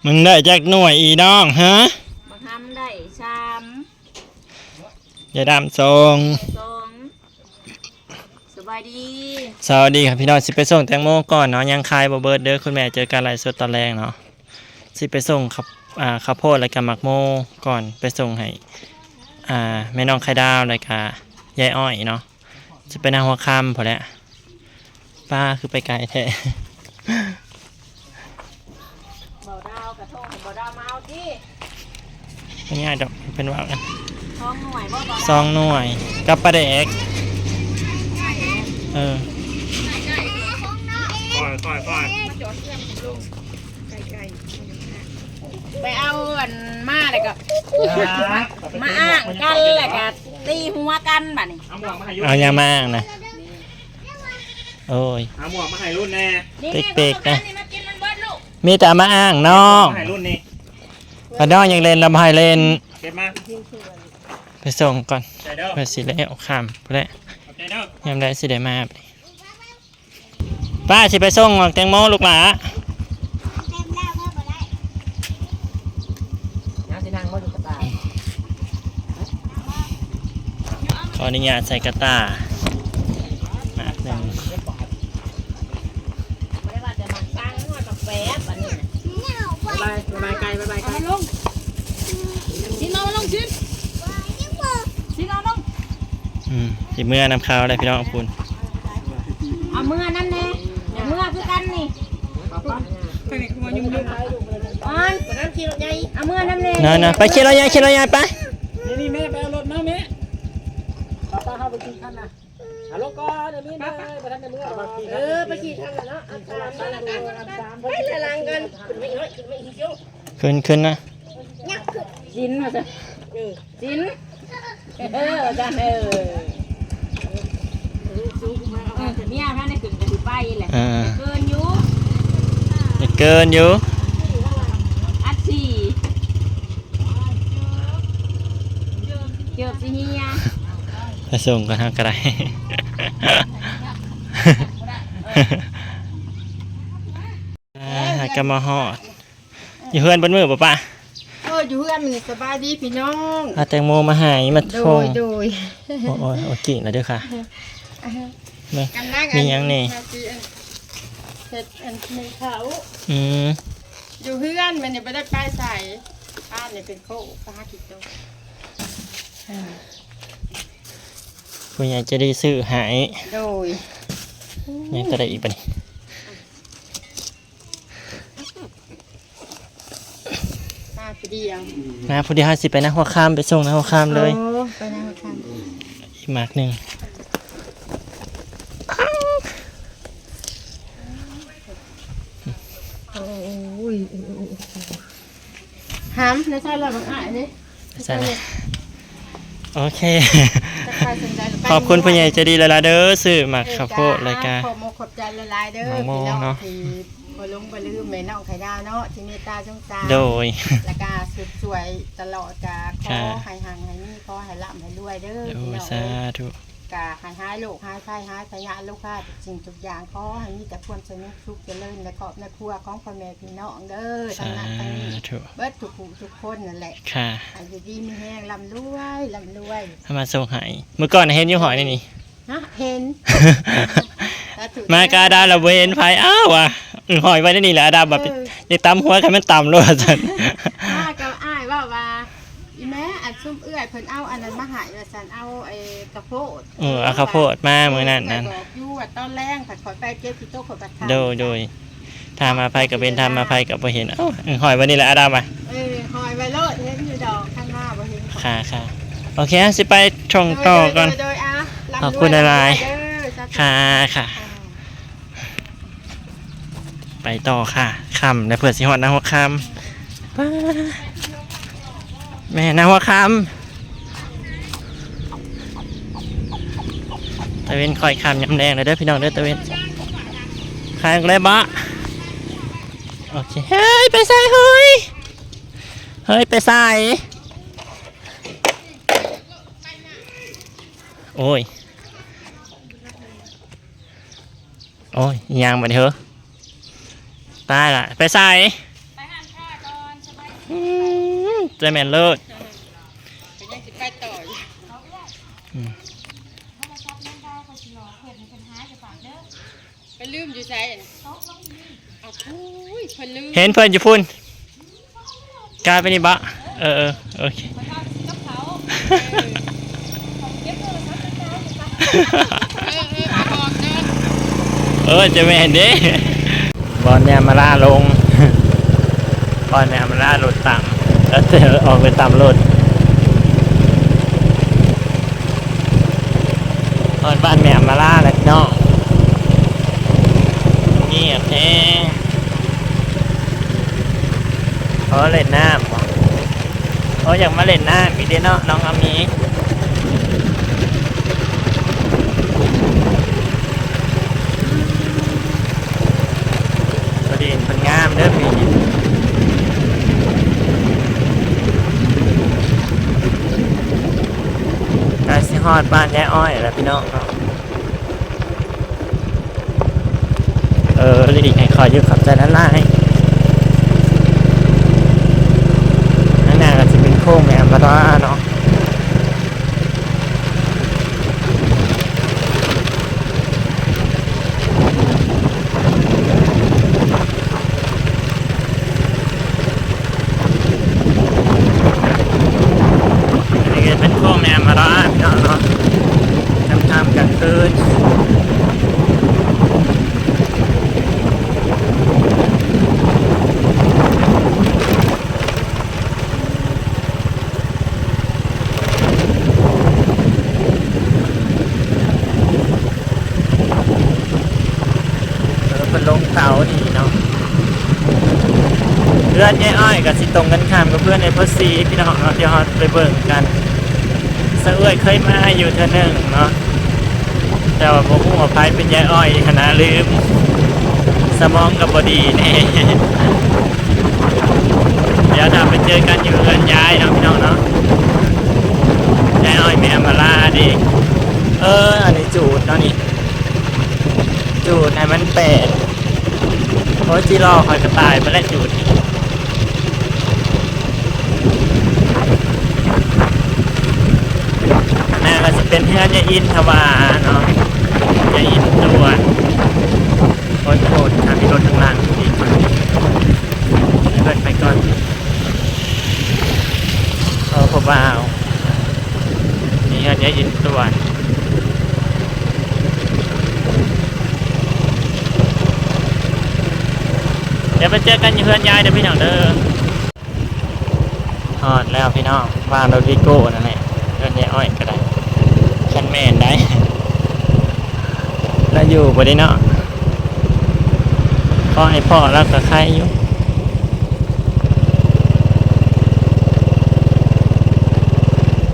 มึงได้จากหน่วยอีน้องฮะมาทำได้ชามอย่าดำทรง สบายดีสวัสดีครับพี่น้องสิไปส่งแตงโมก่อนเนาะยังคายบ่เบิร์ดเด้อคุณแม่เจอกันไลฟ์สดตอนแรกเนาะสิไปส่งครับข้าวโพดและกับหมักโมก่อนไปส่งให้แม่น้องไข่ดาวและกับยายอ้อยเนาะจะไปนาหัวค่ำพอแล้วป้าคือไปไกลแท้บ่าวดาวกระทงบ่าวดาวมาเอาที่ไม่ง่ายดอกเป็นว่ากัน2 หน่วยบ่บ่าว2 หน่วยกับปลาแดกปล่อยไปเอาอันมาเลยก็มาอ้างกันแหละก็ตีหัวกันบัดนี้เอายามาอ้างนะโอ้ยเอาหมวกมาให้รุ่นแน่เป๊กๆนะมีแต่มาอ้างน้องให้รุ่นนี้กระดองยังเล่นลำไห้เล่นเก็บมาไปส่งก่อนเพื่อสิได้เอาข้ามเพื่อยามได้สิได้มาป้าสิไปส่งแตงโมลูกหลาขออนุญาตใส่กระตามาหนึ่งบายไก่ลงชิ้นน้องลงชิ้นน้องลงสิเมื่อนำข้าวอะไรพี่น้องคุณเอาเมื่อนั่นแน่อย่าเมื่อคือกันนี่น้ำขี้รถใหญ่เอาเมื่อนั่นแน่นะไปขี่รถใหญ่ไปนี่แม่ไปเอารถมาแม่ป้าเข้าไปขี่คันนะเอารถก่อนเดี๋ยวนี้นะไปทำในเมืองไปขี่คันแล้วเนาะไปจะล้างกันขึ้นนะจิ้นมาจ้ะจิ้นจ้ะเนี่ยท่านได้ขึ้นกระดิ่งไปแหละเกินอยู่อัดสี่เกือบสิเฮียไปส่งกันทางกระไรกำมาหอดอยู่เพื่อนบนมือป่ะอยู่เพื่อนมันสบายดีพี่น้องแตงโมมาหายมาชงโดยโอเคนะเด้อค่ะมียังนี่เห็ดอันในเขาอยู่เพื่อนมันเนี่ยไม่ได้ป้ายใส่ป้าเนี่ยเป็นโค้ป้าคิดดูคุณยายจะได้ซื้อหายโดยยังจะได้อีกปะนี่มาพอดีอ่ะมาพอดี50ไปนะหัวข้ามไปส่งนะหัวข้ามเลยไปนะหัวข้ามอีกมากหนึ่งห้ามในใช่เราบังอาจเลยใช่เลยโอเคขอบคุณผู้ใหญ่ใจดีหลายๆเด้อซื้อหมักข้าวโพดรายการขอบใจหลายๆเด้อพี่น้องที่บ่ลงบ่ลืมแม่น้องไข่ดาวเนาะที่เมตตาสงสารโดยแล้วก็สุดสวยตลอดกะขอให้ห่างให้มีขอให้ร่ำให้รวยเด้อพี่น้องสาธุกะหายโรคหายไข้หายพยาธิลูกค้าสิ่งทุกอย่างขอให้มีแต่ความสนุกสุขเจริญในครอบในครัวของพ่อแม่พี่น้องเด้อทั้งนั้นทั้งนี้เบิดทุกคนนั่นแหละค่ะอยู่ดีมีแห้งร่ำรวยทำมาส่งหายเมื่อก่อนเห็นอยู่หอยนี่นะเห็นมากาดาละเวนไฟอ้าวว่ะหอยไว้ได้นี่แหละดาแบบยังตำหัวกันมันต่ำเลยจันก็อ้ายว่าอีแม่อันซุ่มเอื้อยเพิ่นเอาอันนั้นมาหายว่าซั่นเอาไอ้กระโพดเอาข้าวโพดมามื้อนั้นอยู่ว่าตอนแรงผัดข่อยไปเก็บที่โต๊ะข่อยบัดทานโดยทามาไผกับเป็นทามาไผกับบ่เห็นหอยไว้นี่แหละอาดามาหอยไว้โลดเห็นอยู่ดอกข้างหน้าบ่เห็นค่ะโอเคสิไปชงต่อก่อนขอบคุณหลายๆค่ะไปต่อค่ะค่ำแล้วเผื่อสิฮอดนะหัวค่ำแม่นะหัวค่ำตะเวนคอยค่ำยำแดงเลยเด้อพี่น้องเด้อตะเวนใครเลยบะโอเคเฮ้ยไปใส่เฮ้ยไปใส่โอ้ยยางมาเถอะตายละไปใส่ ใจแมนเลิศ ไปยังสิไปต่ออยู่ไปลืมอยู่ไสเอาอุ้ยเพิ่นลืม เห็นเพื่อนอยู่พุ่นกลายไปนี่บะโอเค จะไม่เห็นดิบอลเนี่ยมาล่าลงบอลเนี่ยมาล่าโหลดต่ำแล้วเธอออกไปต่ำโหลดบอลบ้านแม่มาล่าแหละเนาะเงียบแท้เขาเล่นน้ำเขาอยากมาเล่นน้ำมีเด้เนาะน้องอามีเป็นงามเด้อปีนี้กายสิฮอดบ้านยายอ้อยแล้วพี่น้องเนาะลีให้คอยอยู่ขับใจนั้นไล่นั่นน่ะก็จะเป็นโค้งแม่มาด้าเนาะเป็นโค้งแม่มาด้าพี่น้องเนาะทำกันคืนลงเตาดีเนาะเพื่อนยายอ้อยกับสิตรงกันข้ามกับเพื่อนในพอซีพี่น้องเนาะเดี๋ยวเราไปเบิ่งกันสะเอื้อยเคยมาอยู่เท่านึงเนาะแต่ว่าผมหัวพายเป็นยายอ้อยขนาดลืมสมองกับบอดีนี่เดี๋ยวถ้าไปเจอกันอยู่เรือนยายเนาะพี่น้องเนาะยายอ้อยแม่มาลาดิอันนี้จูดเนาะนี่จูดให้มันเป็ดโอ้ยจีรอคอยกระต่ายมาแล้วจูดแม่ก็จะเป็นเพื่อนยายอินทวาเนาะยายอินตัวโอ้ยโคตรทางที่รถทางล่างดีกว่าเพื่อนไปก่อนผมว่านี่เพื่อนยายอินตัวเดี๋ยวไปเจอกันอยู่เพื่อนยายเดี๋ยวพี่น้องเด้อฮอดแล้วพี่น้องบ้านโรดิโก้นั่นแหละเพื่อนยายอ้อยก็ได้คันแม่นได้แล้วอยู่บ่ได้เนาะพ่อให้พ่อแล้วก็ใครอยู่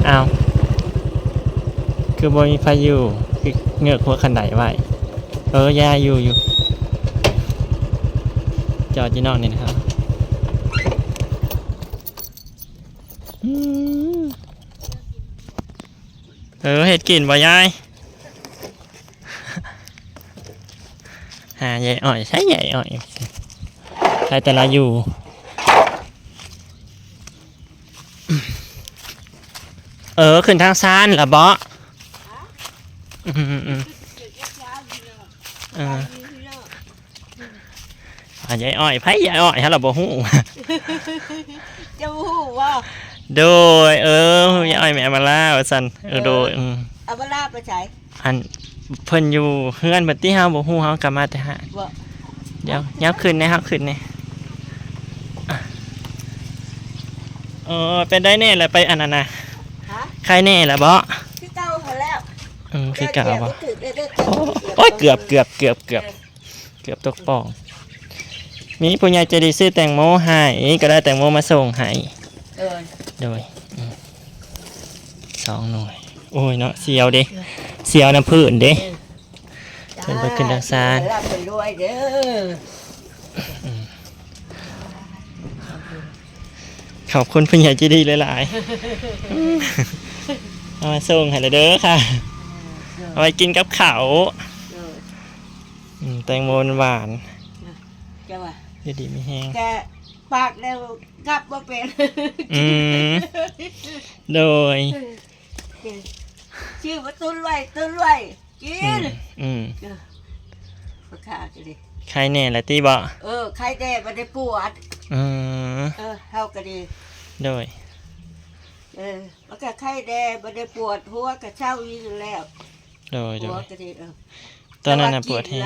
อ้าวคือบ่มีไฟอยู่คือเงือกหัวขันไดไว้ยายอยู่จอดที่นอกนี่นะครับเห็ดกลิ่นบ่ยายหาใหญ่อ่อยใช้ใหญ่อ่อยใช้แต่ละอยู่ขึ้นทางซานล่ะบ่ยายอ้อยไผ่ยายอ้อยฮะเราบ่ฮู้จะฮู้ว่า โดยยายอ้อยแม่มาล่าว่าซั่นโดยเอามาลาไปใช้อันเพิ่นอยู่เฮือนบัดที่เฮาบ่ฮู้เฮากลับมาแต่หาบ่เดี๋ยวยับขึ้นนะครับขึ้นนี่เป็นได้แน่แหละไปอันนั้นน่ะใครแน่ล่ะบ่คือเก่าหั่นแล้วคือเก่าบ่โอ้ยเกือบตกป่องมีผู้ใหญ่ใจดีซื้อแตงโมให้ก็ได้แตงโมมาส่งให้โดย2 หน่วยโอ้ยเนาะเสียวน้ำพื้นเด้เพิ่นไปขึ้นทางซานรวยเด้อขอบคุณผู้ใหญ่ใจดีหลายๆเอามาส่งให้เลยเด้อค่ะเอาไปกินกับข้าวแตงโมหวานดีมีแห้ง ปากแล้วกลับมาเป็น อืมโดย ชื่อว่าตุ้นไว้กิ อืม น อืม ราคากันดิ ใครแน่ละตีบ่ ใครได้มาได้ปวด อืม เท่ากันดี โดย แล้วก็ไข้แดงมาได้ปวดหัวกระเช้าอีกแล้ว โดย หัวกันดี ตอนนั้นน่ะปวดแฮง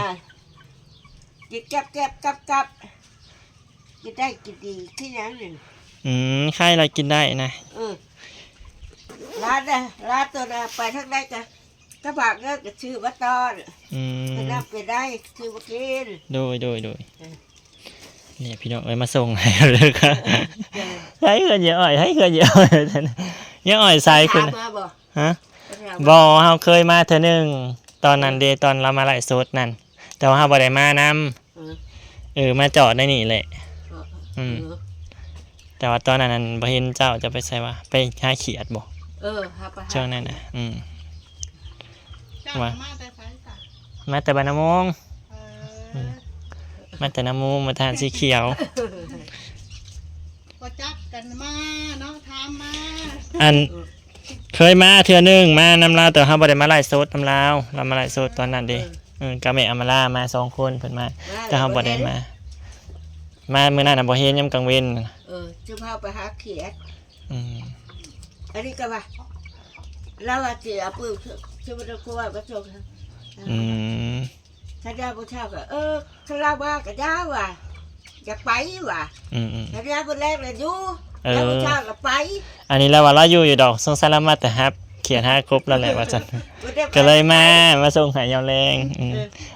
กินกับกินได้กินดีที่นั้นหนึ่ง ใครอะไรกินได้นะ ร้านตัวน่ะไปทางใดกันก็บากเงินก็ชื่อว่าตอน อืม ไปนับไปได้ชื่อว่ากิน โดยเนี่ยพี่น้องเอ้ยมาส่งให้เลยค่ะให้เงินเยอะอ่อยให้เงินเยอะอ่อยเยอะอ่อยใส่คุณ ถามมาบ่ ฮะ ไปถาม บอเฮาเคยมาเธอหนึ่งตอนนั้นเดตอนเรามาไล่สดนั่นแต่ว่าเฮาบ่ได้มานำมาจอดได้นี่แหละ อืม แต่ว่าตอนนั้นบ่เห็นเจ้าจะไปใส่ว่าไปหาเขียดบ่ หาไปหา ช่วงนั้นน่ะเจ้า ว่า มาแต่ไสจ้ะ มาแต่บ้านน้ำมง เออ มาแต่น้ำมูกมาทานสีเขียว ก็จักกันมาเนาะถามมา อันเคยมาเทื่อหนึงมานำลาวแต่เฮาบ่ได้มาไล่สดนำลาวเรามาไล่สดตอนนั้นเด้กับแม่อำมาลามา2คนเพิ่นมาแต่เฮาบ่ได้มามื้อนั้นน่ะบ่เห็นยามกลางเว้น จะพาไปหาเขียด อืม อันนี้ก็ว่าเราว่าสิเอาปืนชื่อว่ากูว่าบ่ส่ง อืม ถ้าได้บ่เท่าก็คาราว่าก็ยาว่ะอยากไปว่ะ อืม ถ้าได้บ่แรกเลยอยู่แล้วบ่เท่าก็ไป อันนี้แล้วว่าเราอยู่ดอกสงสารมาแต่ฮับเขียน5ครบแล้วแหละว่าซั่นก็เลยมาส่งให้ยามแรง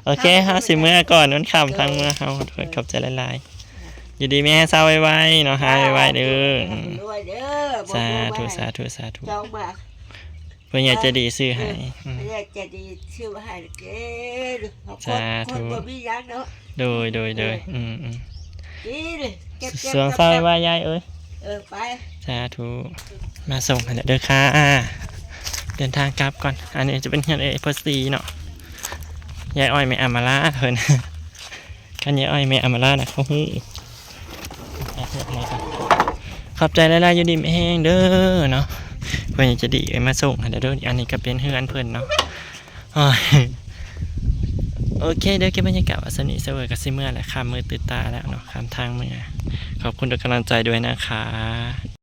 โอเคเฮาสิมื้อก่อนนั้นค่ำทางมื้อเฮาขอบใจหลายๆอยู่ดีมีให้เศร้าไวๆเนาะหายไวๆเด้อ ด้วยเด้อ สาธุสาธุสาธุ จองมา เพิ่นอยากจะดีซื้อให้ อยากจะดีชื่อว่าให้เกินคนบ่มีหยังเนาะ โดยดีเลยเก็บ สวงเศร้าไว้ยายเอ้ย ไป สาธุมาส่งให้เด้อค่ะเดินทางกลับก่อนอันนี้จะเป็นเฮือนพอสีเนาะยายอ้อยแม่อำมาลาเพิ่นกันยายอ้อยแม่อำมาลาน่ะเขาฮู้ขอบใจหลายๆอยู่ดีไม่แห้งเด้อเนาะเพิ่นอยากจะดีมาส่งให้เด้ออันนี้ก็เป็นเฮือนเพิ่นเนาะโอเคเดี๋ยวเก็บบรรยากาศวัสนิเสวยกับซิเมื่อแหละค่ะมือตื่นตาแล้วเนาะข้ามทางเมื่อขอบคุณทุกกำลังใจด้วยนะคะ